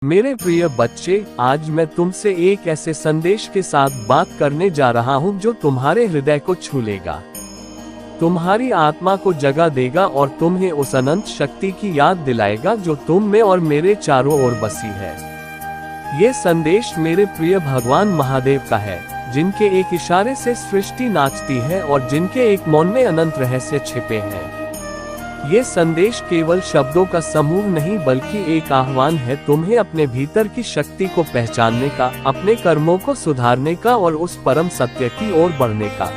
मेरे प्रिय बच्चे, आज मैं तुमसे एक ऐसे संदेश के साथ बात करने जा रहा हूं जो तुम्हारे हृदय को छू लेगा, तुम्हारी आत्मा को जगा देगा और तुम्हें उस अनंत शक्ति की याद दिलाएगा जो तुम में और मेरे चारों ओर बसी है। ये संदेश मेरे प्रिय भगवान महादेव का है, जिनके एक इशारे से सृष्टि नाचती है और जिनके एक मौन में अनंत रहस्य छिपे हैं। ये संदेश केवल शब्दों का समूह नहीं बल्कि एक आह्वान है तुम्हें अपने भीतर की शक्ति को पहचानने का, अपने कर्मों को सुधारने का और उस परम सत्य की ओर बढ़ने का।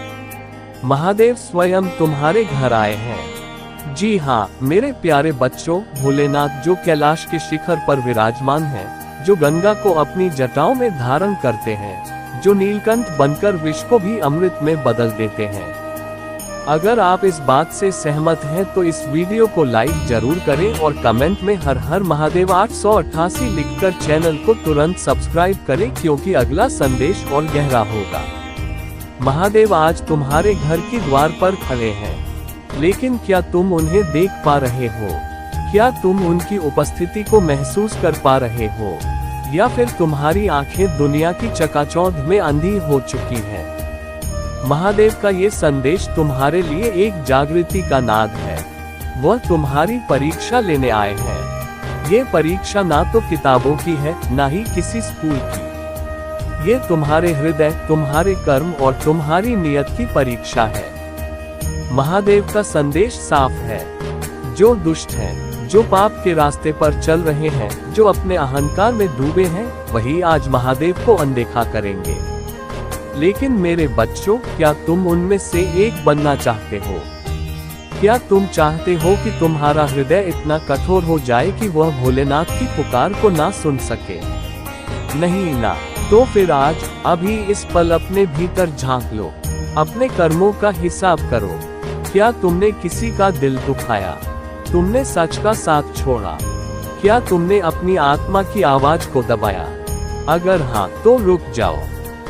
महादेव स्वयं तुम्हारे घर आए हैं। जी हाँ मेरे प्यारे बच्चों, भोलेनाथ जो कैलाश के शिखर पर विराजमान हैं, जो गंगा को अपनी जटाओं में धारण करते हैं, जो नीलकंठ बनकर विष को भी अमृत में बदल देते हैं। अगर आप इस बात से सहमत हैं तो इस वीडियो को लाइक जरूर करें और कमेंट में हर हर महादेव 888 लिखकर चैनल को तुरंत सब्सक्राइब करें, क्योंकि अगला संदेश और गहरा होगा। महादेव आज तुम्हारे घर की द्वार पर खड़े हैं, लेकिन क्या तुम उन्हें देख पा रहे हो? क्या तुम उनकी उपस्थिति को महसूस कर पा रहे हो, या फिर तुम्हारी आंखें दुनिया की चकाचौंध में अंधी हो चुकी हैं? महादेव का ये संदेश तुम्हारे लिए एक जागृति का नाद है। वह तुम्हारी परीक्षा लेने आए हैं। ये परीक्षा ना तो किताबों की है, ना ही किसी स्कूल की। ये तुम्हारे हृदय, तुम्हारे कर्म और तुम्हारी नियत की परीक्षा है। महादेव का संदेश साफ है। जो दुष्ट हैं, जो पाप के रास्ते पर चल रहे हैं, जो अपने अहंकार में डूबे हैं, वही आज महादेव को अनदेखा करेंगे। लेकिन मेरे बच्चों, क्या तुम उनमें से एक बनना चाहते हो? क्या तुम चाहते हो कि तुम्हारा हृदय इतना कठोर हो जाए कि वह भोलेनाथ की पुकार को ना सुन सके? नहीं ना, तो फिर आज अभी इस पल अपने भीतर झांक लो, अपने कर्मों का हिसाब करो। क्या तुमने किसी का दिल दुखाया? तुमने सच का साथ छोड़ा? क्या तुमने अपनी आत्मा की आवाज को दबाया? अगर हाँ तो रुक जाओ।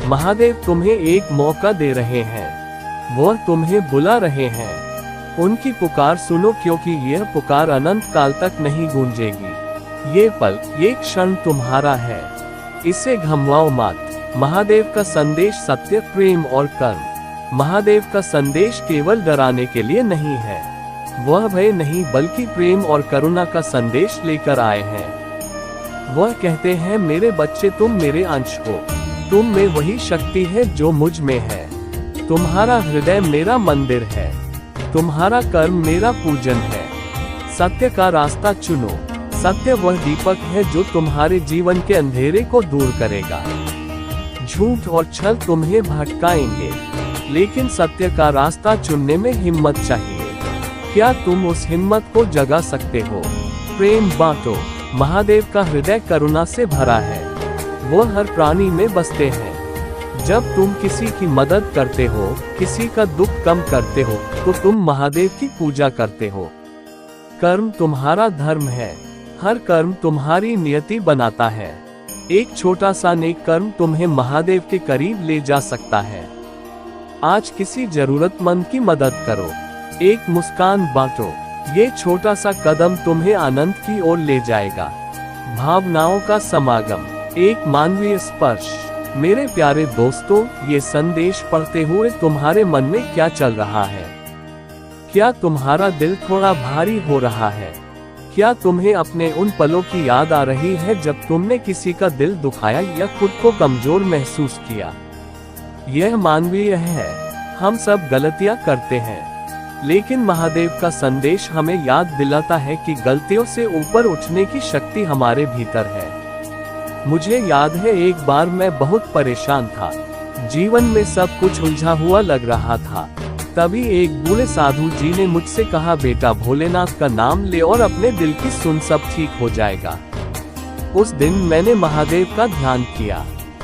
महादेव तुम्हें एक मौका दे रहे हैं। वह तुम्हें बुला रहे हैं। उनकी पुकार सुनो, क्योंकि यह पुकार अनंत काल तक नहीं गूंजेगी। ये पल, ये क्षण तुम्हारा है। इसे घमवाओ मत। महादेव का संदेश सत्य, प्रेम और कर्म। महादेव का संदेश केवल डराने के लिए नहीं है। वह भय नहीं बल्कि प्रेम और करुणा का संदेश लेकर आए हैं। वह कहते हैं, मेरे बच्चे तुम मेरे अंश हो। तुम में वही शक्ति है जो मुझ में है। तुम्हारा हृदय मेरा मंदिर है। तुम्हारा कर्म मेरा पूजन है। सत्य का रास्ता चुनो। सत्य वह दीपक है जो तुम्हारे जीवन के अंधेरे को दूर करेगा। झूठ और छल तुम्हें भटकाएंगे, लेकिन सत्य का रास्ता चुनने में हिम्मत चाहिए। क्या तुम उस हिम्मत को जगा सकते हो? प्रेम बांटो। महादेव का हृदय करुणा से भरा है। वो हर प्राणी में बसते हैं। जब तुम किसी की मदद करते हो, किसी का दुख कम करते हो, तो तुम महादेव की पूजा करते हो। कर्म तुम्हारा धर्म है। हर कर्म तुम्हारी नियति बनाता है। एक छोटा सा नेक कर्म तुम्हें महादेव के करीब ले जा सकता है। आज किसी जरूरतमंद की मदद करो। एक मुस्कान बांटो। ये छोटा सा कदम तुम्हें अनंत की ओर ले जाएगा। भावनाओं का समागम, एक मानवीय स्पर्श। मेरे प्यारे दोस्तों, ये संदेश पढ़ते हुए तुम्हारे मन में क्या चल रहा है? क्या तुम्हारा दिल थोड़ा भारी हो रहा है? क्या तुम्हें अपने उन पलों की याद आ रही है जब तुमने किसी का दिल दुखाया या खुद को कमजोर महसूस किया? यह मानवीय है। हम सब गलतियां करते हैं, लेकिन महादेव का संदेश हमें याद दिलाता है कि गलतियों से ऊपर उठने की शक्ति हमारे भीतर है। मुझे याद है एक बार मैं बहुत परेशान था। जीवन में सब कुछ उलझा हुआ लग रहा था। तभी एक बूढ़े साधु जी ने मुझसे कहा, बेटा भोलेनाथ का नाम ले और अपने दिल की सुन, सब ठीक हो जाएगा। उस दिन मैंने महादेव का ध्यान किया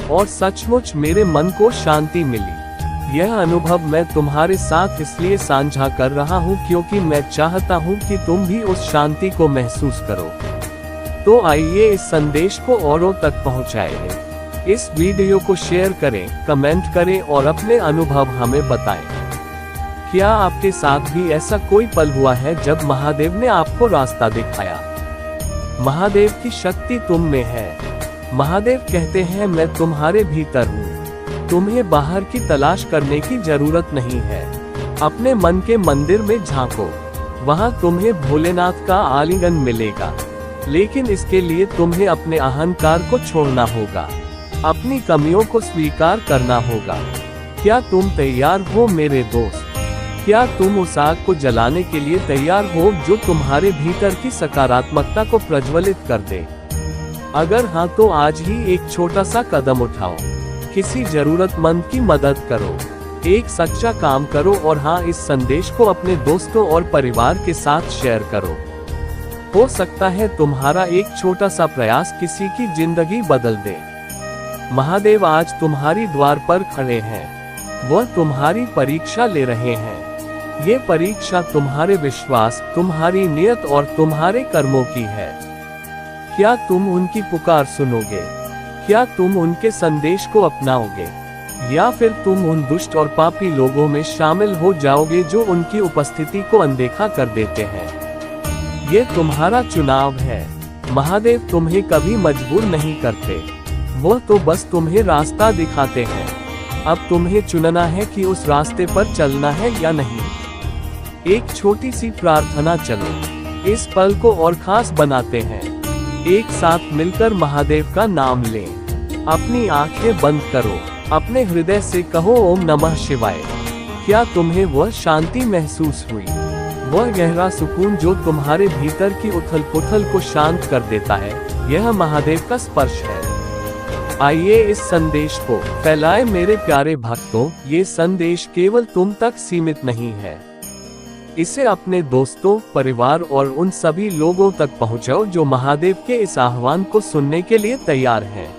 और सचमुच मेरे मन को शांति मिली। यह अनुभव मैं तुम्हारे साथ इसलिए साझा कर रहा हूँ क्योंकि मैं चाहता हूँ कि तुम भी उस शांति को महसूस करो। तो आइए इस संदेश को औरों तक पहुंचाएं। इस वीडियो को शेयर करें, कमेंट करें और अपने अनुभव हमें बताएं। क्या आपके साथ भी ऐसा कोई पल हुआ है जब महादेव ने आपको रास्ता दिखाया? महादेव की शक्ति तुम में है। महादेव कहते हैं, मैं तुम्हारे भीतर हूँ, तुम्हें बाहर की तलाश करने की जरूरत नहीं है। अपने मन के मंदिर में झांको, वहाँ तुम्हें भोलेनाथ का आलिंगन मिलेगा। लेकिन इसके लिए तुम्हें अपने अहंकार को छोड़ना होगा, अपनी कमियों को स्वीकार करना होगा। क्या तुम तैयार हो मेरे दोस्त? क्या तुम उस आग को जलाने के लिए तैयार हो जो तुम्हारे भीतर की सकारात्मकता को प्रज्वलित कर दे? अगर हाँ, तो आज ही एक छोटा सा कदम उठाओ, किसी जरूरतमंद की मदद करो, एक सच्चा काम करो और हाँ, इस संदेश को अपने दोस्तों और परिवार के साथ शेयर करो। हो सकता है तुम्हारा एक छोटा सा प्रयास किसी की जिंदगी बदल दे। महादेव आज तुम्हारी द्वार पर खड़े हैं, वह तुम्हारी परीक्षा ले रहे हैं। ये परीक्षा तुम्हारे विश्वास, तुम्हारी नियत और तुम्हारे कर्मों की है। क्या तुम उनकी पुकार सुनोगे? क्या तुम उनके संदेश को अपनाओगे, या फिर तुम उन दुष्ट और पापी लोगों में शामिल हो जाओगे जो उनकी उपस्थिति को अनदेखा कर देते हैं? ये तुम्हारा चुनाव है। महादेव तुम्हें कभी मजबूर नहीं करते, वह तो बस तुम्हें रास्ता दिखाते हैं। अब तुम्हें चुनना है कि उस रास्ते पर चलना है या नहीं। एक छोटी सी प्रार्थना, चलो इस पल को और खास बनाते हैं। एक साथ मिलकर महादेव का नाम लें। अपनी आंखें बंद करो, अपने हृदय से कहो ओम नमः शिवाय। क्या तुम्हें वह शांति महसूस हुई, वह गहरा सुकून जो तुम्हारे भीतर की उथल पुथल को शांत कर देता है? यह महादेव का स्पर्श है। आइए इस संदेश को फैलाएं मेरे प्यारे भक्तों। ये संदेश केवल तुम तक सीमित नहीं है, इसे अपने दोस्तों, परिवार और उन सभी लोगों तक पहुंचाओ जो महादेव के इस आह्वान को सुनने के लिए तैयार हैं।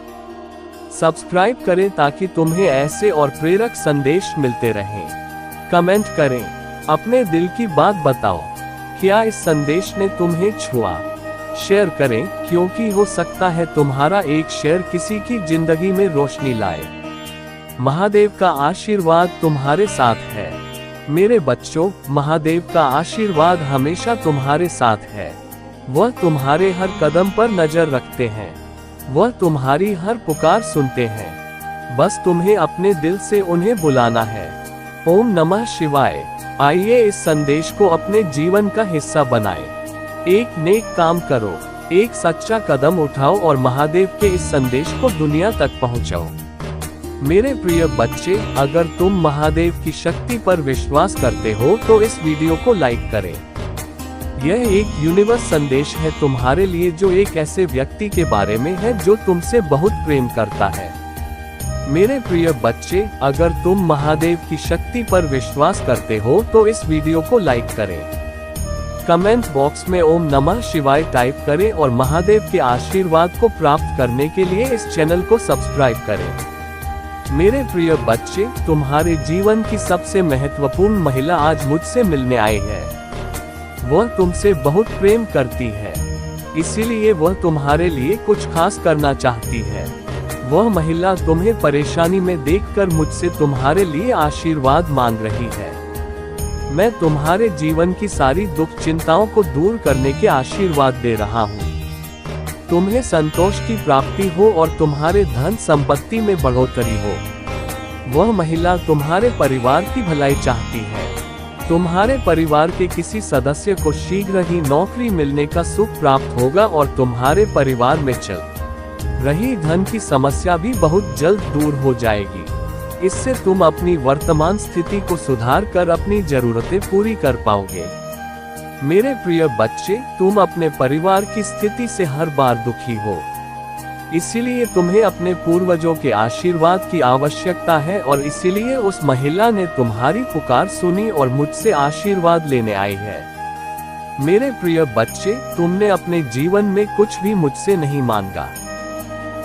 सब्सक्राइब करें ताकि तुम्हें ऐसे और प्रेरक संदेश मिलते रहें। कमेंट करें, अपने दिल की बात बताओ। क्या इस संदेश ने तुम्हें छुआ? शेयर करें, क्योंकि हो सकता है तुम्हारा एक शेयर किसी की जिंदगी में रोशनी लाए। महादेव का आशीर्वाद तुम्हारे साथ है। मेरे बच्चों, महादेव का आशीर्वाद हमेशा तुम्हारे साथ है। वह तुम्हारे हर कदम पर नजर रखते हैं, वह तुम्हारी हर पुकार सुनते हैं। बस तुम्हें अपने दिल से उन्हें बुलाना है। ओम नमः शिवाय। आइए इस संदेश को अपने जीवन का हिस्सा बनाएं। एक नेक काम करो, एक सच्चा कदम उठाओ और महादेव के इस संदेश को दुनिया तक पहुंचाओ। मेरे प्रिय बच्चे, अगर तुम महादेव की शक्ति पर विश्वास करते हो तो इस वीडियो को लाइक करें। यह एक यूनिवर्स संदेश है तुम्हारे लिए, जो एक ऐसे व्यक्ति के बारे में है जो तुमसे बहुत प्रेम करता है। मेरे प्रिय बच्चे, अगर तुम महादेव की शक्ति पर विश्वास करते हो तो इस वीडियो को लाइक करें। कमेंट बॉक्स में ओम नमः शिवाय टाइप करें और महादेव के आशीर्वाद को प्राप्त करने के लिए इस चैनल को सब्सक्राइब करें। मेरे प्रिय बच्चे, तुम्हारे जीवन की सबसे महत्वपूर्ण महिला आज मुझसे मिलने आई है। वह तुमसे बहुत प्रेम करती है, इसीलिए वह तुम्हारे लिए कुछ खास करना चाहती है। वह महिला तुम्हें परेशानी में देखकर मुझसे तुम्हारे लिए आशीर्वाद मांग रही है। मैं तुम्हारे जीवन की सारी दुख चिंताओं को दूर करने के आशीर्वाद दे रहा हूँ। तुम्हें संतोष की प्राप्ति हो और तुम्हारे धन संपत्ति में बढ़ोतरी हो। वह महिला तुम्हारे परिवार की भलाई चाहती है। तुम्हारे परिवार के किसी सदस्य को शीघ्र ही नौकरी मिलने का सुख प्राप्त होगा और तुम्हारे परिवार में चल रही धन की समस्या भी बहुत जल्द दूर हो जाएगी। इससे तुम अपनी वर्तमान स्थिति को सुधार कर अपनी जरूरतें पूरी कर पाओगे। मेरे प्रिय बच्चे, तुम अपने परिवार की स्थिति से हर बार दुखी हो, इसीलिए तुम्हें अपने पूर्वजों के आशीर्वाद की आवश्यकता है और इसीलिए उस महिला ने तुम्हारी पुकार सुनी और मुझसे आशीर्वाद लेने आई है। मेरे प्रिय बच्चे, तुमने अपने जीवन में कुछ भी मुझसे नहीं मांगा,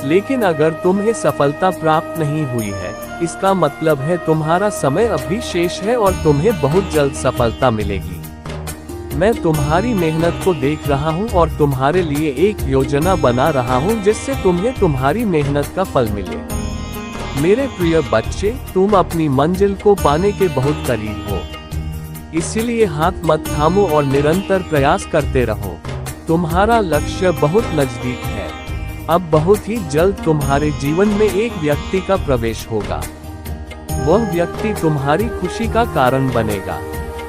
लेकिन अगर तुम्हें सफलता प्राप्त नहीं हुई है, इसका मतलब है तुम्हारा समय अभी शेष है और तुम्हें बहुत जल्द सफलता मिलेगी। मैं तुम्हारी मेहनत को देख रहा हूँ और तुम्हारे लिए एक योजना बना रहा हूँ जिससे तुम्हें तुम्हारी मेहनत का फल मिले। मेरे प्रिय बच्चे, तुम अपनी मंजिल को पाने के बहुत करीब हो, इसीलिए हाथ मत थामो और निरंतर प्रयास करते रहो। तुम्हारा लक्ष्य बहुत नजदीक है। अब बहुत ही जल्द तुम्हारे जीवन में एक व्यक्ति का प्रवेश होगा। वह व्यक्ति तुम्हारी खुशी का कारण बनेगा।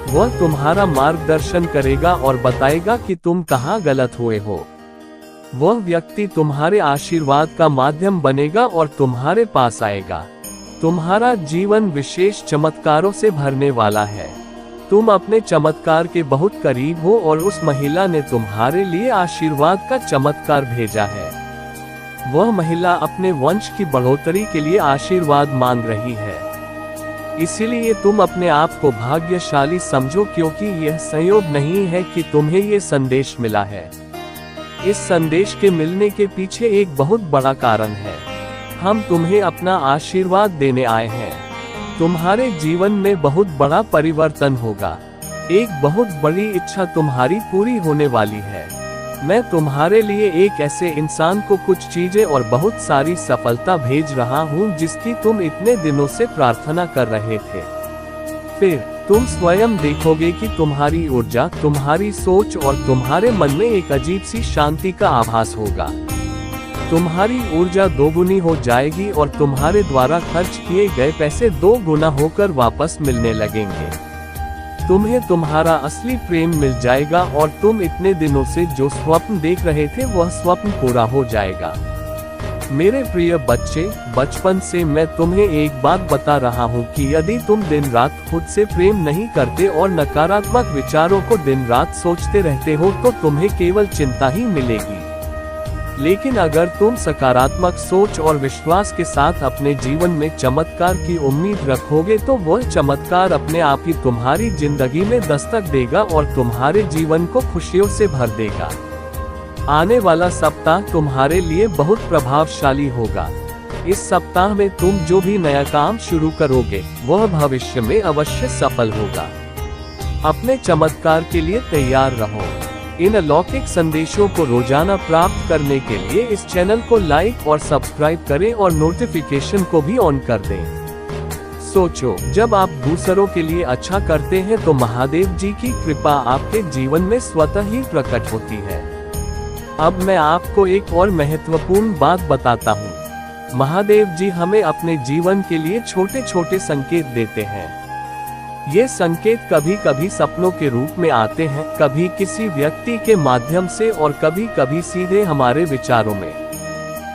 वह तुम्हारा मार्गदर्शन करेगा और बताएगा कि तुम कहाँ गलत हुए हो। वह व्यक्ति तुम्हारे आशीर्वाद का माध्यम बनेगा और तुम्हारे पास आएगा। तुम्हारा जीवन विशेष चमत्कारों से भरने वाला है। तुम अपने चमत्कार के बहुत करीब हो और उस महिला ने तुम्हारे लिए आशीर्वाद का चमत्कार भेजा है। वह महिला अपने वंश की बढ़ोतरी के लिए आशीर्वाद मांग रही है। इसीलिए तुम अपने आप को भाग्यशाली समझो, क्योंकि यह संयोग नहीं है कि तुम्हें ये संदेश मिला है। इस संदेश के मिलने के पीछे एक बहुत बड़ा कारण है। हम तुम्हें अपना आशीर्वाद देने आए हैं। तुम्हारे जीवन में बहुत बड़ा परिवर्तन होगा। एक बहुत बड़ी इच्छा तुम्हारी पूरी होने वाली है। मैं तुम्हारे लिए एक ऐसे इंसान को कुछ चीजें और बहुत सारी सफलता भेज रहा हूँ जिसकी तुम इतने दिनों से प्रार्थना कर रहे थे। फिर तुम स्वयं देखोगे कि तुम्हारी ऊर्जा, तुम्हारी सोच और तुम्हारे मन में एक अजीब सी शांति का आभास होगा। तुम्हारी ऊर्जा दोगुनी हो जाएगी और तुम्हारे द्वारा खर्च किए गए पैसे 2 गुना होकर वापस मिलने लगेंगे। तुम्हें तुम्हारा असली प्रेम मिल जाएगा और तुम इतने दिनों से जो स्वप्न देख रहे थे वह स्वप्न पूरा हो जाएगा। मेरे प्रिय बच्चे, बचपन से मैं तुम्हें एक बात बता रहा हूँ कि यदि तुम दिन रात खुद से प्रेम नहीं करते और नकारात्मक विचारों को दिन रात सोचते रहते हो तो तुम्हें केवल चिंता ही मिलेगी। लेकिन अगर तुम सकारात्मक सोच और विश्वास के साथ अपने जीवन में चमत्कार की उम्मीद रखोगे तो वह चमत्कार अपने आप ही तुम्हारी जिंदगी में दस्तक देगा और तुम्हारे जीवन को खुशियों से भर देगा। आने वाला सप्ताह तुम्हारे लिए बहुत प्रभावशाली होगा। इस सप्ताह में तुम जो भी नया काम शुरू करोगे वह भविष्य में अवश्य सफल होगा। अपने चमत्कार के लिए तैयार रहो। इन अलौकिक संदेशों को रोजाना प्राप्त करने के लिए इस चैनल को लाइक और सब्सक्राइब करें और नोटिफिकेशन को भी ऑन कर दें। सोचो, जब आप दूसरों के लिए अच्छा करते हैं तो महादेव जी की कृपा आपके जीवन में स्वतः ही प्रकट होती है। अब मैं आपको एक और महत्वपूर्ण बात बताता हूँ। महादेव जी हमें अपने जीवन के लिए छोटे छोटे संकेत देते हैं। ये संकेत कभी कभी सपनों के रूप में आते हैं, कभी किसी व्यक्ति के माध्यम से और कभी कभी सीधे हमारे विचारों में।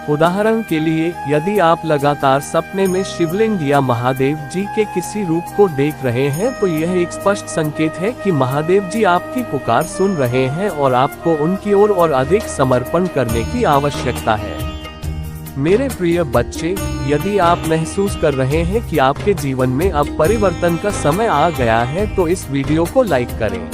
उदाहरण के लिए, यदि आप लगातार सपने में शिवलिंग या महादेव जी के किसी रूप को देख रहे हैं तो यह एक स्पष्ट संकेत है कि महादेव जी आपकी पुकार सुन रहे हैं और आपको उनकी ओर और अधिक समर्पण करने की आवश्यकता है। मेरे प्रिय बच्चे, यदि आप महसूस कर रहे हैं कि आपके जीवन में अब परिवर्तन का समय आ गया है तो इस वीडियो को लाइक करें,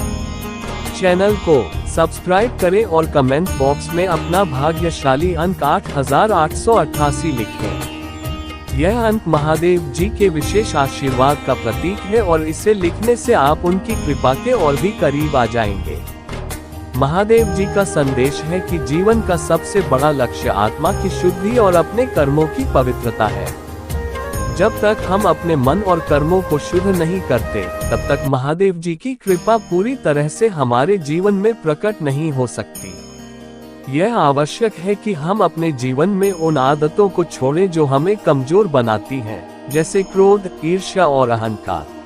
चैनल को सब्सक्राइब करें और कमेंट बॉक्स में अपना भाग्यशाली अंक 8888 लिखें। यह अंक महादेव जी के विशेष आशीर्वाद का प्रतीक है और इसे लिखने से आप उनकी कृपा के और भी करीब आ जाएंगे। महादेव जी का संदेश है कि जीवन का सबसे बड़ा लक्ष्य आत्मा की शुद्धि और अपने कर्मों की पवित्रता है। जब तक हम अपने मन और कर्मों को शुद्ध नहीं करते, तब तक महादेव जी की कृपा पूरी तरह से हमारे जीवन में प्रकट नहीं हो सकती। यह आवश्यक है कि हम अपने जीवन में उन आदतों को छोड़ें जो हमें कमजोर बनाती हैं, जैसे क्रोध, ईर्ष्या और अहंकार।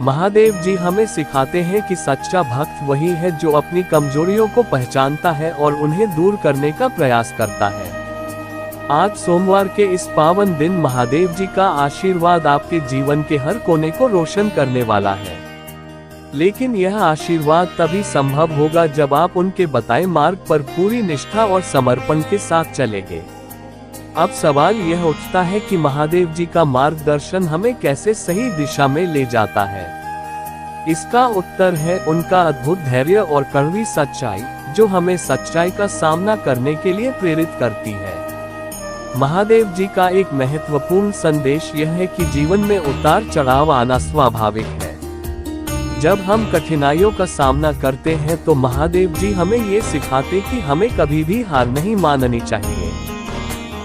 महादेव जी हमें सिखाते हैं कि सच्चा भक्त वही है जो अपनी कमजोरियों को पहचानता है और उन्हें दूर करने का प्रयास करता है। आज सोमवार के इस पावन दिन महादेव जी का आशीर्वाद आपके जीवन के हर कोने को रोशन करने वाला है। लेकिन यह आशीर्वाद तभी संभव होगा जब आप उनके बताए मार्ग पर पूरी निष्ठा और समर्पण के साथ चलेंगे। अब सवाल यह उठता है कि महादेव जी का मार्गदर्शन हमें कैसे सही दिशा में ले जाता है। इसका उत्तर है उनका अद्भुत धैर्य और कड़वी सच्चाई, जो हमें सच्चाई का सामना करने के लिए प्रेरित करती है। महादेव जी का एक महत्वपूर्ण संदेश यह है कि जीवन में उतार चढ़ाव आना स्वाभाविक है। जब हम कठिनाइयों का सामना करते हैं तो महादेव जी हमें ये सिखाते कि हमें कभी भी हार नहीं माननी चाहिए।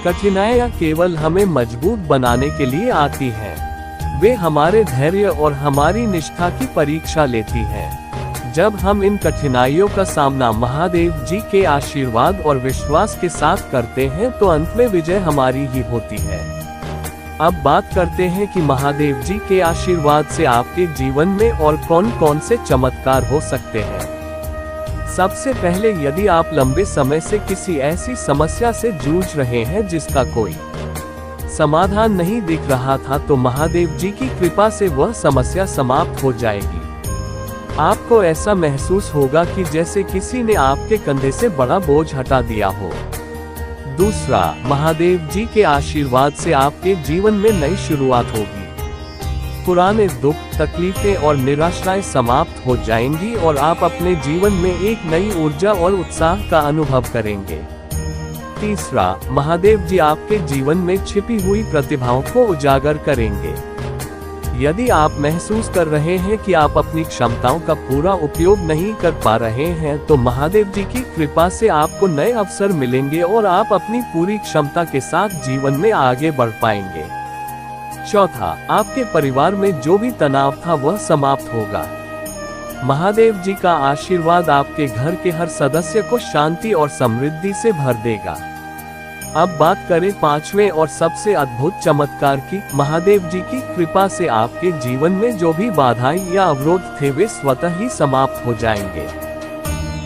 कठिनाइयाँ केवल हमें मजबूत बनाने के लिए आती हैं। वे हमारे धैर्य और हमारी निष्ठा की परीक्षा लेती हैं। जब हम इन कठिनाइयों का सामना महादेव जी के आशीर्वाद और विश्वास के साथ करते हैं तो अंत में विजय हमारी ही होती है। अब बात करते हैं कि महादेव जी के आशीर्वाद से आपके जीवन में और कौन कौन से चमत्कार हो सकते हैं। सबसे पहले, यदि आप लंबे समय से किसी ऐसी समस्या से जूझ रहे हैं जिसका कोई समाधान नहीं दिख रहा था, तो महादेव जी की कृपा से वह समस्या समाप्त हो जाएगी। आपको ऐसा महसूस होगा कि जैसे किसी ने आपके कंधे से बड़ा बोझ हटा दिया हो। दूसरा, महादेव जी के आशीर्वाद से आपके जीवन में नई शुरुआत होगी। पुराने दुख, तकलीफें और निराशाएं समाप्त हो जाएंगी और आप अपने जीवन में एक नई ऊर्जा और उत्साह का अनुभव करेंगे। तीसरा, महादेव जी आपके जीवन में छिपी हुई प्रतिभाओं को उजागर करेंगे। यदि आप महसूस कर रहे हैं कि आप अपनी क्षमताओं का पूरा उपयोग नहीं कर पा रहे हैं, तो महादेव जी की कृपा से आपको नए अवसर मिलेंगे और आप अपनी पूरी क्षमता के साथ जीवन में आगे बढ़ पाएंगे। चौथा, आपके परिवार में जो भी तनाव था वह समाप्त होगा। महादेव जी का आशीर्वाद आपके घर के हर सदस्य को शांति और समृद्धि से भर देगा। अब बात करें पांचवें और सबसे अद्भुत चमत्कार की। महादेव जी की कृपा से आपके जीवन में जो भी बाधाएं या अवरोध थे वे स्वतः ही समाप्त हो जाएंगे।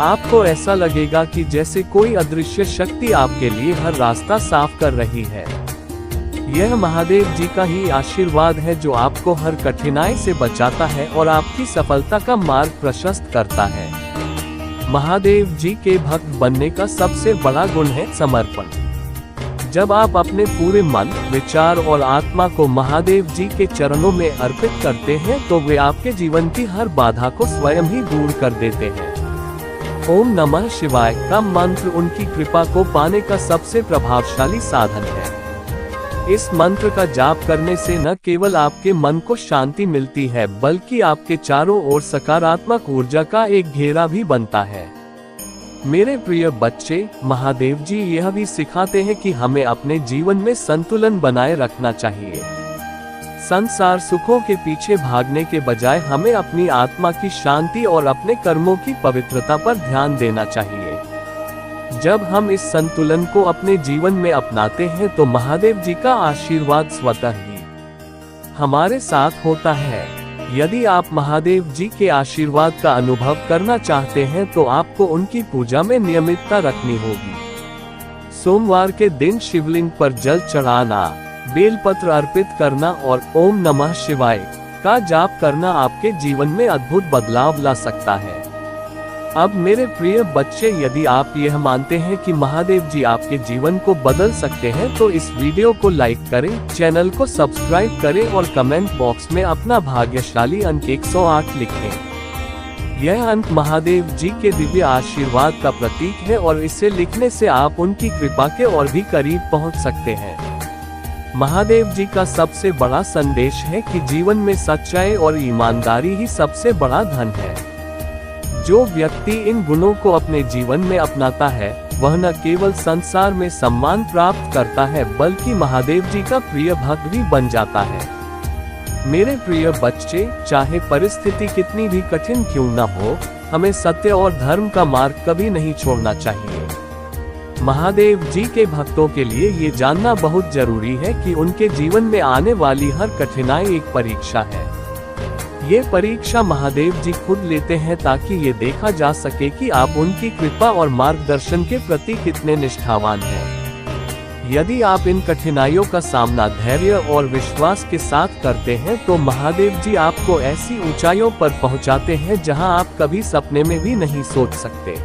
आपको ऐसा लगेगा कि जैसे कोई अदृश्य शक्ति आपके लिए हर रास्ता साफ कर रही है। यह महादेव जी का ही आशीर्वाद है जो आपको हर कठिनाई से बचाता है और आपकी सफलता का मार्ग प्रशस्त करता है। महादेव जी के भक्त बनने का सबसे बड़ा गुण है समर्पण। जब आप अपने पूरे मन, विचार और आत्मा को महादेव जी के चरणों में अर्पित करते हैं तो वे आपके जीवन की हर बाधा को स्वयं ही दूर कर देते हैं। ओम नमः शिवाय का मंत्र उनकी कृपा को पाने का सबसे प्रभावशाली साधन है। इस मंत्र का जाप करने से न केवल आपके मन को शांति मिलती है, बल्कि आपके चारों ओर सकारात्मक ऊर्जा का एक घेरा भी बनता है। मेरे प्रिय बच्चे, महादेव जी यह भी सिखाते हैं कि हमें अपने जीवन में संतुलन बनाए रखना चाहिए। संसार सुखों के पीछे भागने के बजाय हमें अपनी आत्मा की शांति और अपने कर्मों की पवित्रता पर ध्यान देना चाहिए। जब हम इस संतुलन को अपने जीवन में अपनाते हैं तो महादेव जी का आशीर्वाद स्वतः ही हमारे साथ होता है। यदि आप महादेव जी के आशीर्वाद का अनुभव करना चाहते हैं तो आपको उनकी पूजा में नियमितता रखनी होगी। सोमवार के दिन शिवलिंग पर जल चढ़ाना, बेलपत्र अर्पित करना और ओम नमः शिवाय का जाप करना आपके जीवन में अद्भुत बदलाव ला सकता है। अब मेरे प्रिय बच्चे, यदि आप यह मानते हैं कि महादेव जी आपके जीवन को बदल सकते हैं तो इस वीडियो को लाइक करें, चैनल को सब्सक्राइब करें और कमेंट बॉक्स में अपना भाग्यशाली अंक 108 लिखें। यह अंक महादेव जी के दिव्य आशीर्वाद का प्रतीक है और इसे लिखने से आप उनकी कृपा के और भी करीब पहुंच सकते हैं। महादेव जी का सबसे बड़ा संदेश है कि जीवन में सच्चाई और ईमानदारी ही सबसे बड़ा धन है। जो व्यक्ति इन गुणों को अपने जीवन में अपनाता है वह न केवल संसार में सम्मान प्राप्त करता है बल्कि महादेव जी का प्रिय भक्त भी बन जाता है। मेरे प्रिय बच्चे, चाहे परिस्थिति कितनी भी कठिन क्यों न हो, हमें सत्य और धर्म का मार्ग कभी नहीं छोड़ना चाहिए। महादेव जी के भक्तों के लिए ये जानना बहुत जरूरी है कि उनके जीवन में आने वाली हर कठिनाई एक परीक्षा है। ये परीक्षा महादेव जी खुद लेते हैं ताकि ये देखा जा सके कि आप उनकी कृपा और मार्गदर्शन के प्रति कितने निष्ठावान हैं। यदि आप इन कठिनाइयों का सामना धैर्य और विश्वास के साथ करते हैं तो महादेव जी आपको ऐसी ऊंचाइयों पर पहुंचाते हैं जहां आप कभी सपने में भी नहीं सोच सकते।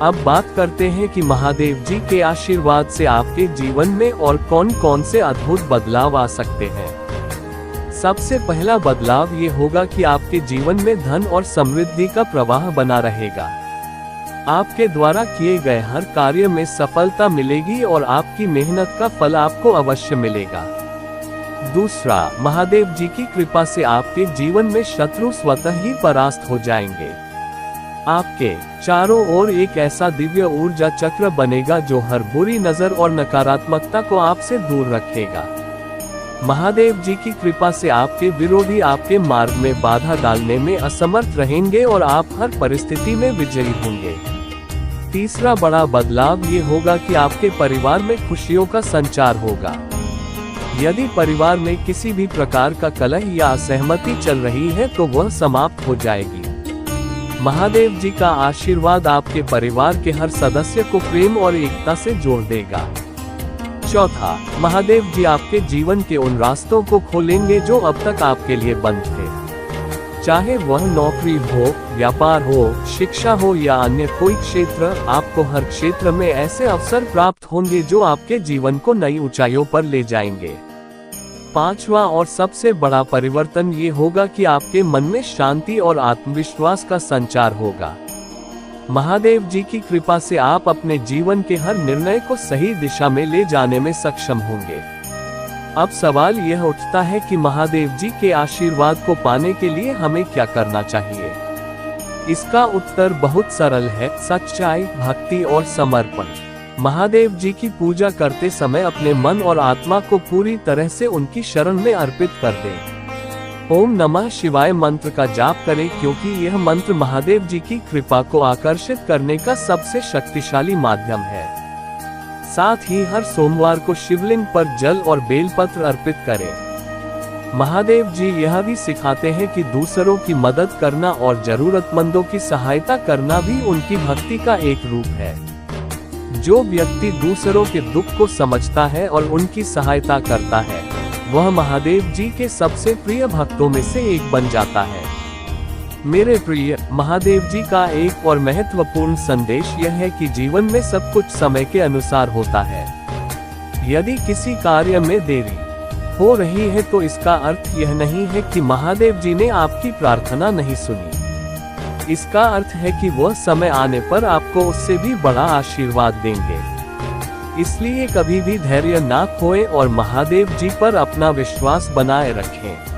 अब बात करते हैं कि महादेव जी के आशीर्वाद से आपके जीवन में और कौन कौन से अद्भुत बदलाव आ सकते हैं। सबसे पहला बदलाव ये होगा कि आपके जीवन में धन और समृद्धि का प्रवाह बना रहेगा। आपके द्वारा किए गए हर कार्य में सफलता मिलेगी और आपकी मेहनत का फल आपको अवश्य मिलेगा। दूसरा, महादेव जी की कृपा से आपके जीवन में शत्रु स्वतः ही परास्त हो जाएंगे। आपके चारों ओर एक ऐसा दिव्य ऊर्जा चक्र बनेगा जो हर बुरी नजर और नकारात्मकता को आपसे दूर रखेगा। महादेव जी की कृपा से आपके विरोधी आपके मार्ग में बाधा डालने में असमर्थ रहेंगे और आप हर परिस्थिति में विजयी होंगे। तीसरा बड़ा बदलाव ये होगा कि आपके परिवार में खुशियों का संचार होगा। यदि परिवार में किसी भी प्रकार का कलह या असहमति चल रही है तो वह समाप्त हो जाएगी। महादेव जी का आशीर्वाद आपके परिवार के हर सदस्य को प्रेम और एकता से जोड़ देगा। चौथा, महादेव जी आपके जीवन के उन रास्तों को खोलेंगे जो अब तक आपके लिए बंद थे। चाहे वह नौकरी हो, व्यापार हो, शिक्षा हो या अन्य कोई क्षेत्र, आपको हर क्षेत्र में ऐसे अवसर प्राप्त होंगे जो आपके जीवन को नई ऊंचाइयों पर ले जाएंगे। पांचवा और सबसे बड़ा परिवर्तन ये होगा कि आपके मन में शांति और आत्मविश्वास का संचार होगा। महादेव जी की कृपा से आप अपने जीवन के हर निर्णय को सही दिशा में ले जाने में सक्षम होंगे। अब सवाल यह उठता है कि महादेव जी के आशीर्वाद को पाने के लिए हमें क्या करना चाहिए। इसका उत्तर बहुत सरल है, सच्चाई, भक्ति और समर्पण। महादेव जी की पूजा करते समय अपने मन और आत्मा को पूरी तरह से उनकी शरण में अर्पित कर दें। ओम नमः शिवाय मंत्र का जाप करें, क्योंकि यह मंत्र महादेव जी की कृपा को आकर्षित करने का सबसे शक्तिशाली माध्यम है। साथ ही हर सोमवार को शिवलिंग पर जल और बेलपत्र अर्पित करें। महादेव जी यह भी सिखाते हैं कि दूसरों की मदद करना और जरूरतमंदों की सहायता करना भी उनकी भक्ति का एक रूप है। जो व्यक्ति दूसरों के दुख को समझता है और उनकी सहायता करता है, वह महादेव जी के सबसे प्रिय भक्तों में से एक बन जाता है। मेरे प्रिय, महादेव जी का एक और महत्वपूर्ण संदेश यह है कि जीवन में सब कुछ समय के अनुसार होता है। यदि किसी कार्य में देरी हो रही है तो इसका अर्थ यह नहीं है कि महादेव जी ने आपकी प्रार्थना नहीं सुनी। इसका अर्थ है कि वह समय आने पर आपको उससे भी बड़ा आशीर्वाद देंगे। इसलिए कभी भी धैर्य ना खोएं और महादेव जी पर अपना विश्वास बनाए रखें।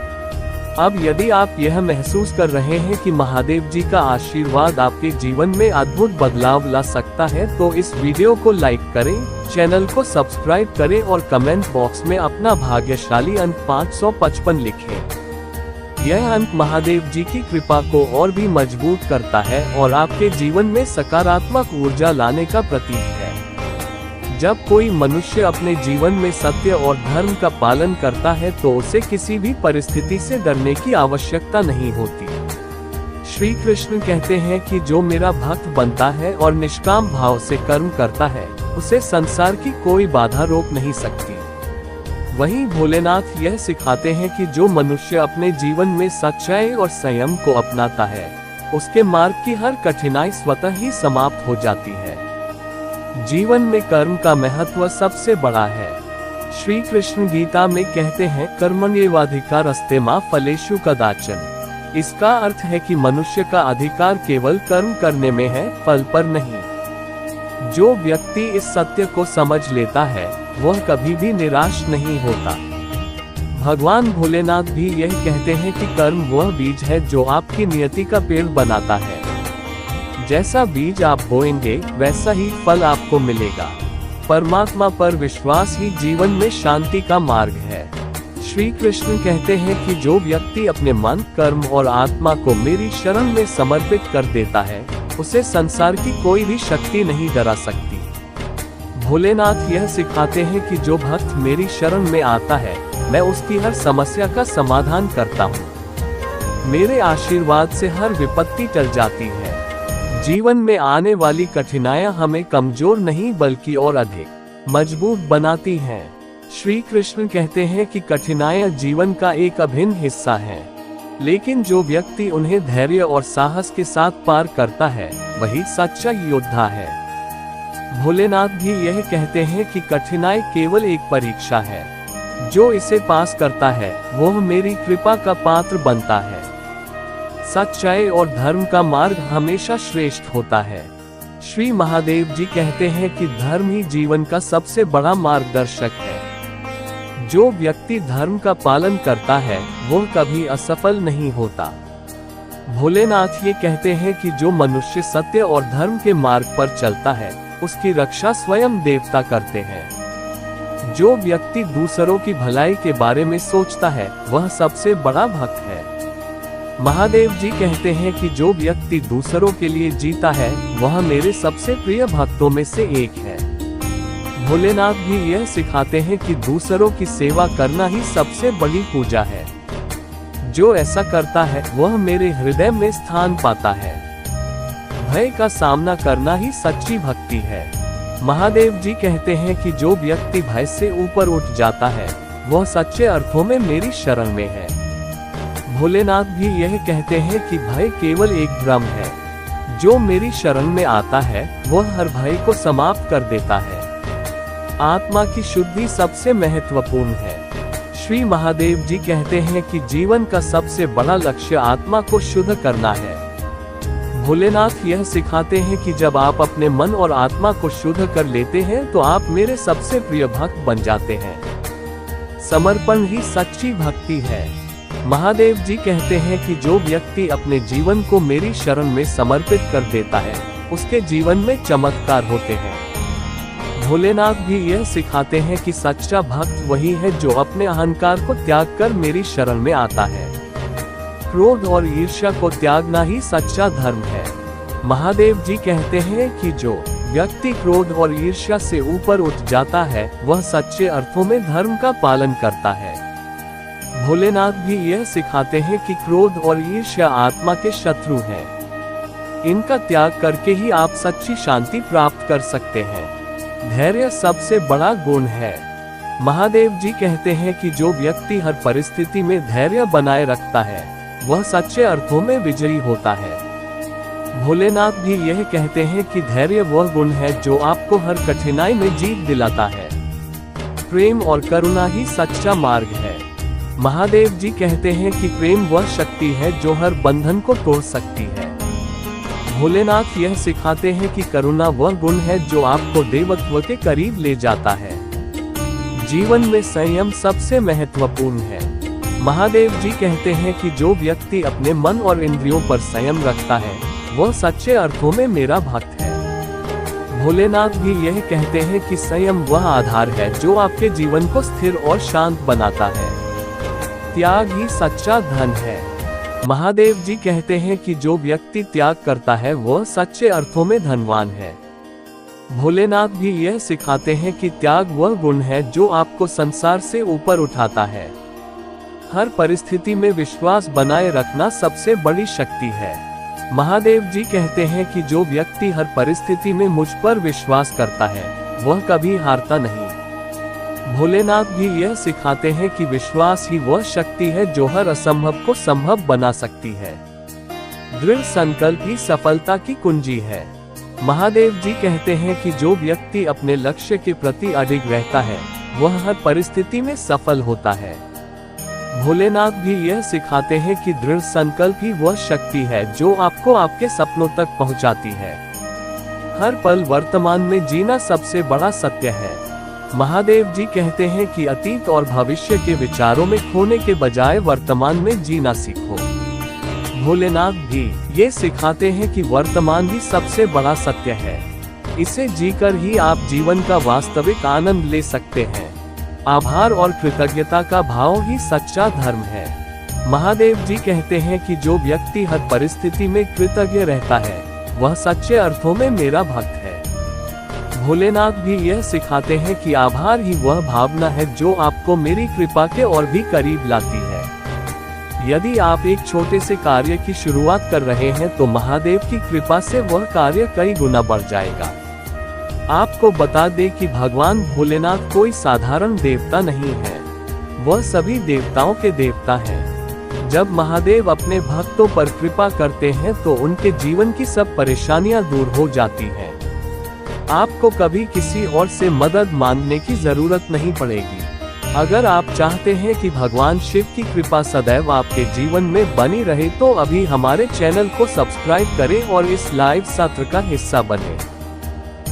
अब यदि आप यह महसूस कर रहे हैं कि महादेव जी का आशीर्वाद आपके जीवन में अद्भुत बदलाव ला सकता है, तो इस वीडियो को लाइक करें, चैनल को सब्सक्राइब करें और कमेंट बॉक्स में अपना भाग्यशाली अंक 555 लिखें। यह अंक महादेव जी की कृपा को और भी मजबूत करता है और आपके जीवन में सकारात्मक ऊर्जा लाने का प्रतीक है। जब कोई मनुष्य अपने जीवन में सत्य और धर्म का पालन करता है तो उसे किसी भी परिस्थिति से डरने की आवश्यकता नहीं होती। श्री कृष्ण कहते हैं कि जो मेरा भक्त बनता है और निष्काम भाव से कर्म करता है, उसे संसार की कोई बाधा रोक नहीं सकती। वहीं भोलेनाथ यह सिखाते हैं कि जो मनुष्य अपने जीवन में सच्चाई और संयम को अपनाता है, उसके मार्ग की हर कठिनाई स्वतः ही समाप्त हो जाती है। जीवन में कर्म का महत्व सबसे बड़ा है। श्री कृष्ण गीता में कहते हैं, कर्मण्येवाधिकारस्ते मा फलेषु कदाचन। इसका अर्थ है कि मनुष्य का अधिकार केवल कर्म करने में है, फल पर नहीं। जो व्यक्ति इस सत्य को समझ लेता है, वह कभी भी निराश नहीं होता। भगवान भोलेनाथ भी यह कहते हैं कि कर्म वह बीज है जो आपकी नियति का पेड़ बनाता है। जैसा बीज आप बोएंगे, वैसा ही फल आपको मिलेगा। परमात्मा पर विश्वास ही जीवन में शांति का मार्ग है। श्री कृष्ण कहते हैं कि जो व्यक्ति अपने मन, कर्म और आत्मा को मेरी शरण में समर्पित कर देता है, उसे संसार की कोई भी शक्ति नहीं डरा सकती। भोलेनाथ यह सिखाते हैं कि जो भक्त मेरी शरण में आता है, मैं उसकी हर समस्या का समाधान करता हूँ। मेरे आशीर्वाद से हर विपत्ति टल जाती है। जीवन में आने वाली कठिनाइयां हमें कमजोर नहीं बल्कि और अधिक मजबूत बनाती हैं। श्री कृष्ण कहते हैं कि कठिनाइयां जीवन का एक अभिन्न हिस्सा है, लेकिन जो व्यक्ति उन्हें धैर्य और साहस के साथ पार करता है, वही सच्चा योद्धा है। भोलेनाथ भी यह कहते हैं कि कठिनाई केवल एक परीक्षा है। जो इसे पास करता है, वह मेरी कृपा का पात्र बनता है। सच्चाई और धर्म का मार्ग हमेशा श्रेष्ठ होता है। श्री महादेव जी कहते हैं कि धर्म ही जीवन का सबसे बड़ा मार्गदर्शक है। जो व्यक्ति धर्म का पालन करता है, वह कभी असफल नहीं होता। भोलेनाथ ये कहते हैं कि जो मनुष्य सत्य और धर्म के मार्ग पर चलता है, उसकी रक्षा स्वयं देवता करते हैं। जो व्यक्ति दूसरों की भलाई के बारे में सोचता है वह सबसे बड़ा भक्त है। महादेव जी कहते हैं कि जो व्यक्ति दूसरों के लिए जीता है वह मेरे सबसे प्रिय भक्तों में से एक है। भोलेनाथ भी यह सिखाते हैं कि दूसरों की सेवा करना ही सबसे बड़ी पूजा है। जो ऐसा करता है वह मेरे हृदय में स्थान पाता है। भय का सामना करना ही सच्ची भक्ति है। महादेव जी कहते हैं कि जो व्यक्ति भय से ऊपर उठ जाता है वह सच्चे अर्थों में मेरी शरण में है। भोलेनाथ भी यह कहते हैं कि भय केवल एक भ्रम है। जो मेरी शरण में आता है वह हर भय को समाप्त कर देता है। आत्मा की शुद्धि सबसे महत्वपूर्ण है। श्री महादेव जी कहते हैं कि जीवन का सबसे बड़ा लक्ष्य आत्मा को शुद्ध करना है। भोलेनाथ यह सिखाते हैं कि जब आप अपने मन और आत्मा को शुद्ध कर लेते हैं तो आप मेरे सबसे प्रिय भक्त बन जाते हैं। समर्पण ही सच्ची भक्ति है। महादेव जी कहते हैं कि जो व्यक्ति अपने जीवन को मेरी शरण में समर्पित कर देता है उसके जीवन में चमत्कार होते हैं। भोलेनाथ भी यह सिखाते हैं कि सच्चा भक्त वही है जो अपने अहंकार को त्याग कर मेरी शरण में आता है। क्रोध और ईर्ष्या को त्यागना ही सच्चा धर्म है। महादेव जी कहते हैं कि जो व्यक्ति क्रोध और ईर्ष्या से ऊपर उठ जाता है वह सच्चे अर्थों में धर्म का पालन करता है। भोलेनाथ भी यह सिखाते हैं कि क्रोध और ईर्ष्या आत्मा के शत्रु हैं। इनका त्याग करके ही आप सच्ची शांति प्राप्त कर सकते हैं। धैर्य सबसे बड़ा गुण है। महादेव जी कहते हैं कि जो व्यक्ति हर परिस्थिति में धैर्य बनाए रखता है वह सच्चे अर्थों में विजयी होता है। भोलेनाथ भी यह कहते हैं कि धैर्य वह गुण है जो आपको हर कठिनाई में जीत दिलाता है। प्रेम और करुणा ही सच्चा मार्ग है। महादेव जी कहते हैं कि प्रेम वह शक्ति है जो हर बंधन को तोड़ सकती है। भोलेनाथ यह सिखाते हैं कि करुणा वह गुण है जो आपको देवत्व के करीब ले जाता है। जीवन में संयम सबसे महत्वपूर्ण है। महादेव जी कहते हैं कि जो व्यक्ति अपने मन और इंद्रियों पर संयम रखता है वह सच्चे अर्थों में मेरा भक्त है। भोलेनाथ भी यह कहते हैं कि संयम वह आधार है जो आपके जीवन को स्थिर और शांत बनाता है। त्याग ही सच्चा धन है। महादेव जी कहते हैं कि जो व्यक्ति त्याग करता है वह सच्चे अर्थों में धनवान है। भोलेनाथ भी यह सिखाते हैं कि त्याग वह गुण है जो आपको संसार से ऊपर उठाता है। हर परिस्थिति में विश्वास बनाए रखना सबसे बड़ी शक्ति है। महादेव जी कहते हैं कि जो व्यक्ति हर परिस्थिति में मुझ पर विश्वास करता है वह कभी हारता नहीं। भोलेनाथ भी यह सिखाते हैं कि विश्वास ही वह शक्ति है जो हर असंभव को संभव बना सकती है। दृढ़ संकल्प ही सफलता की कुंजी है। महादेव जी कहते हैं कि जो व्यक्ति अपने लक्ष्य के प्रति अडिग रहता है वह हर परिस्थिति में सफल होता है। भोलेनाथ भी यह सिखाते हैं कि दृढ़ संकल्प ही वह शक्ति है जो आपको आपके सपनों तक पहुंचाती है। हर पल वर्तमान में जीना सबसे बड़ा सत्य है। महादेव जी कहते हैं कि अतीत और भविष्य के विचारों में खोने के बजाय वर्तमान में जीना सीखो। भोलेनाथ भी ये सिखाते हैं कि वर्तमान ही सबसे बड़ा सत्य है। इसे जीकर ही आप जीवन का वास्तविक आनंद ले सकते हैं। आभार और कृतज्ञता का भाव ही सच्चा धर्म है। महादेव जी कहते हैं कि जो व्यक्ति हर परिस्थिति में कृतज्ञ रहता है वह सच्चे अर्थों में मेरा भक्त है। भोलेनाथ भी यह सिखाते हैं कि आभार ही वह भावना है जो आपको मेरी कृपा के और भी करीब लाती है। यदि आप एक छोटे से कार्य की शुरुआत कर रहे हैं तो महादेव की कृपा से वह कार्य कई गुना बढ़ जाएगा। आपको बता दें कि भगवान भोलेनाथ कोई साधारण देवता नहीं है, वह सभी देवताओं के देवता हैं। जब महादेव अपने भक्तों पर कृपा करते हैं तो उनके जीवन की सब परेशानियां दूर हो जाती हैं। आपको कभी किसी और से मदद मांगने की जरूरत नहीं पड़ेगी। अगर आप चाहते हैं कि भगवान शिव की कृपा सदैव आपके जीवन में बनी रहे तो अभी हमारे चैनल को सब्सक्राइब करें और इस लाइव सत्र का हिस्सा बनें।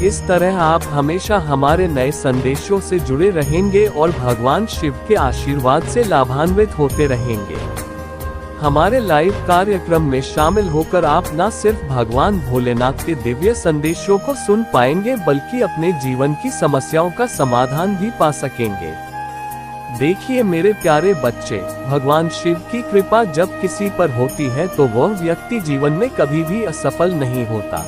इस तरह आप हमेशा हमारे नए संदेशों से जुड़े रहेंगे और भगवान शिव के आशीर्वाद से लाभान्वित होते रहेंगे। हमारे लाइव कार्यक्रम में शामिल होकर आप न सिर्फ भगवान भोलेनाथ के दिव्य संदेशों को सुन पाएंगे बल्कि अपने जीवन की समस्याओं का समाधान भी पा सकेंगे। देखिए मेरे प्यारे बच्चे, भगवान शिव की कृपा जब किसी पर होती है तो वह व्यक्ति जीवन में कभी भी असफल नहीं होता।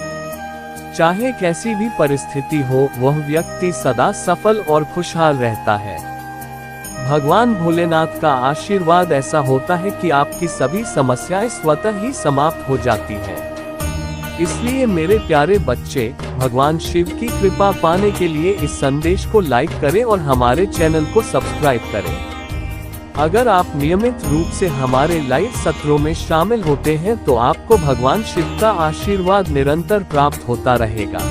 चाहे कैसी भी परिस्थिति हो, वह व्यक्ति सदा सफल और खुशहाल रहता है। भगवान भोलेनाथ का आशीर्वाद ऐसा होता है कि आपकी सभी समस्याएं स्वतः ही समाप्त हो जाती हैं। इसलिए मेरे प्यारे बच्चे, भगवान शिव की कृपा पाने के लिए इस संदेश को लाइक करें और हमारे चैनल को सब्सक्राइब करें। अगर आप नियमित रूप से हमारे लाइव सत्रों में शामिल होते हैं तो आपको भगवान शिव का आशीर्वाद निरंतर प्राप्त होता रहेगा।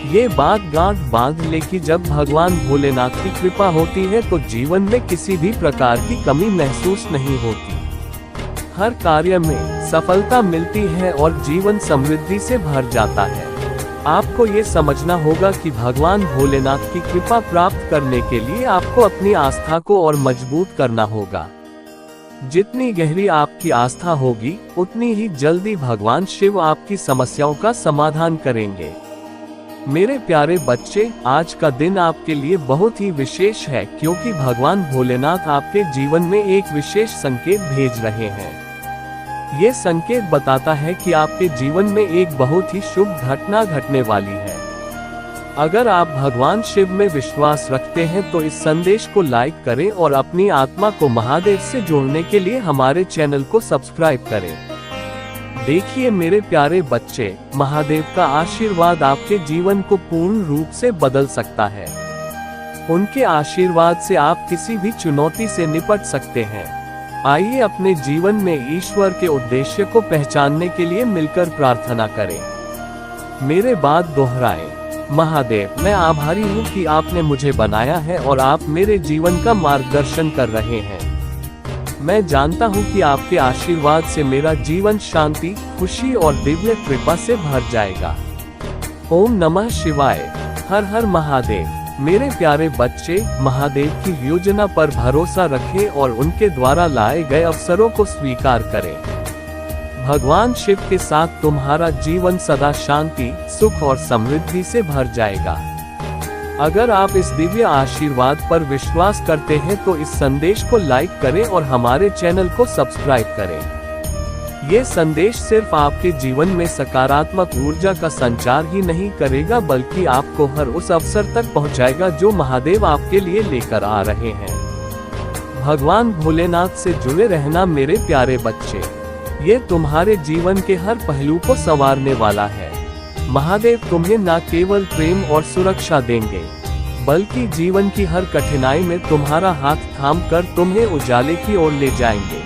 ये बात गांठ बांध ले कि जब भगवान भोलेनाथ की कृपा होती है तो जीवन में किसी भी प्रकार की कमी महसूस नहीं होती। हर कार्य में सफलता मिलती है और जीवन समृद्धि से भर जाता है। आपको ये समझना होगा कि भगवान भोलेनाथ की कृपा प्राप्त करने के लिए आपको अपनी आस्था को और मजबूत करना होगा। जितनी गहरी आपकी आस्था होगी, उतनी ही जल्दी भगवान शिव आपकी समस्याओं का समाधान करेंगे। मेरे प्यारे बच्चे, आज का दिन आपके लिए बहुत ही विशेष है क्योंकि भगवान भोलेनाथ आपके जीवन में एक विशेष संकेत भेज रहे हैं। ये संकेत बताता है कि आपके जीवन में एक बहुत ही शुभ घटना घटने वाली है। अगर आप भगवान शिव में विश्वास रखते हैं तो इस संदेश को लाइक करें और अपनी आत्मा को महादेव से जोड़ने के लिए हमारे चैनल को सब्सक्राइब करें। देखिए मेरे प्यारे बच्चे, महादेव का आशीर्वाद आपके जीवन को पूर्ण रूप से बदल सकता है। उनके आशीर्वाद से आप किसी भी चुनौती से निपट सकते हैं। आइए अपने जीवन में ईश्वर के उद्देश्य को पहचानने के लिए मिलकर प्रार्थना करें। मेरे बात दोहराएं। महादेव, मैं आभारी हूँ कि आपने मुझे बनाया है और आप मेरे जीवन का मार्गदर्शन कर रहे हैं। मैं जानता हूँ कि आपके आशीर्वाद से मेरा जीवन शांति, खुशी और दिव्य कृपा से भर जाएगा। ओम नमः शिवाय। हर हर महादेव। मेरे प्यारे बच्चे, महादेव की योजना पर भरोसा रखें और उनके द्वारा लाए गए अवसरों को स्वीकार करें। भगवान शिव के साथ तुम्हारा जीवन सदा शांति, सुख और समृद्धि से भर जाएगा। अगर आप इस दिव्य आशीर्वाद पर विश्वास करते हैं तो इस संदेश को लाइक करें और हमारे चैनल को सब्सक्राइब करें। ये संदेश सिर्फ आपके जीवन में सकारात्मक ऊर्जा का संचार ही नहीं करेगा बल्कि आपको हर उस अवसर तक पहुंचाएगा जो महादेव आपके लिए लेकर आ रहे हैं। भगवान भोलेनाथ से जुड़े रहना मेरे प्यारे बच्चे, ये तुम्हारे जीवन के हर पहलू को संवारने वाला है। महादेव तुम्हें न केवल प्रेम और सुरक्षा देंगे बल्कि जीवन की हर कठिनाई में तुम्हारा हाथ थाम कर तुम्हें उजाले की ओर ले जाएंगे।